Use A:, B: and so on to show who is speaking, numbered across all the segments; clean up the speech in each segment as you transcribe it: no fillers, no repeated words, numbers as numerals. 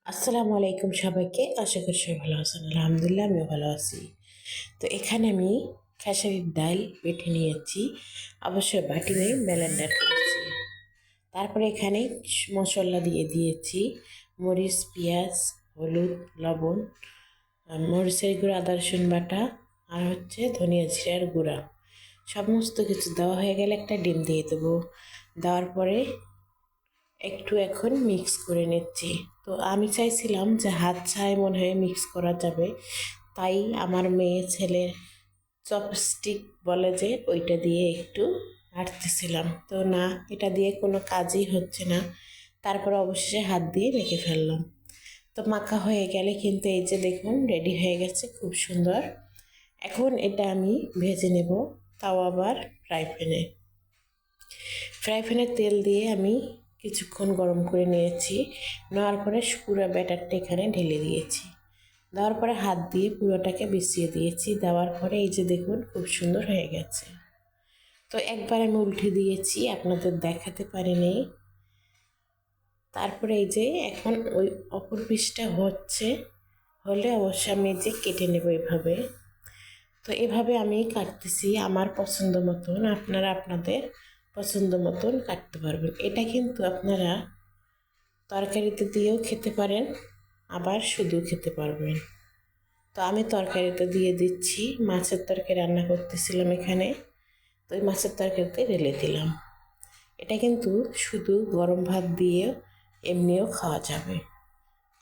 A: আসসালামু আলাইকুম সবাইকে। আশা করি সবাই ভালো আছেন। আলহামদুলিল্লাহ আমিও ভালো আছি। তো এখানে আমি খেসারির ডাল বেটে নিয়েছি, অবশ্যই বাটি নিয়ে ব্লেন্ডার করেছি। তারপরে এখানে মশলা দিয়ে দিয়েছি মরিচ, পেঁয়াজ, হলুদ, লবণ, মরিচের গুঁড়া, আদা রসুন বাটা, আর হচ্ছে ধনিয়া জিরার গুঁড়া। সমস্ত কিছু দেওয়া হয়ে গেলে একটা ডিম দিয়ে দেবো। দেওয়ার পরে একটু এখন মিক্স করে নিচ্ছি। তো আমি চাইছিলাম যে হাত ছাড়াই মনে হয় মিক্স করা যাবে, তাই আমার মেয়ে ছেলের চপস্টিক বলে যে ওইটা দিয়ে একটু নাড়তেছিলাম। তো না, এটা দিয়ে কোনো কাজই হচ্ছে না। তারপর অবশেষে হাত দিয়ে মেখে ফেললাম। তো মাখা হয়ে গেলে কিন্তু এই যে দেখুন রেডি হয়ে গেছে, খুব সুন্দর। এখন এটা আমি ভেজে নেব, তাও আবার ফ্রাই প্যানে। ফ্রাই প্যানে তেল দিয়ে আমি কিছুক্ষণ গরম করে নিয়েছি। নেওয়ার পরে পুরো ব্যাটারটা এখানে ঢেলে দিয়েছি। দেওয়ার পরে হাত দিয়ে পুরোটাকে বিছিয়ে দিয়েছি। দেওয়ার পরে এই যে দেখুন খুব সুন্দর হয়ে গেছে। তো একবার আমি উল্টে দিয়েছি, আপনাদের দেখাতে পারিনি। তারপরে এই যে এখন ওই অপর পিসটা হলে অবশ্যই আমি যে কেটে নেব এভাবে। তো এভাবে আমি কাটতেছি আমার পছন্দ মতন, আপনারা আপনাদের পছন্দ মতন কাটতে পারবেন। এটা কিন্তু আপনারা তরকারিতে দিয়েও খেতে পারেন, আবার শুধু খেতে পারবেন। তো আমি তরকারিতে দিয়ে দিচ্ছি। মাছের তরকারি রান্না করতেছিলাম এখানে, তো ওই মাছের তরকারিতে ঢেলে দিলাম। এটা কিন্তু শুধু গরম ভাত দিয়ে এমনিও খাওয়া যাবে।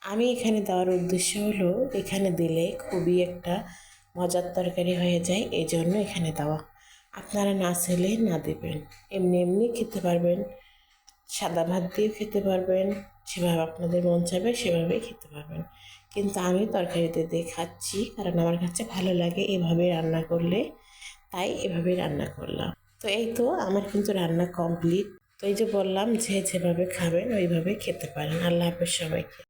A: আমি এখানে দেওয়ার উদ্দেশ্য হলো এখানে দিলে খুবই একটা মজার তরকারি হয়ে যায়, এই জন্য এখানে দেওয়া। আপনারা না চাইলে না দেবেন, এমনি এমনি খেতে পারবেন, সাদা ভাত দিয়েও খেতে পারবেন, যেভাবে আপনাদের মন চাইবে সেভাবেই খেতে পারবেন। কিন্তু আমি তরকারিতে দিয়ে খাচ্ছি, কারণ আমার কাছে ভালো লাগে এভাবে রান্না করলে, তাই এভাবে রান্না করলাম। তো এই তো আমার কিন্তু রান্না কমপ্লিট। তো এই যে বললাম যে যেভাবে খাবেন ওইভাবে খেতে পারেন। আল্লাহ হাফেজ সবাইকে।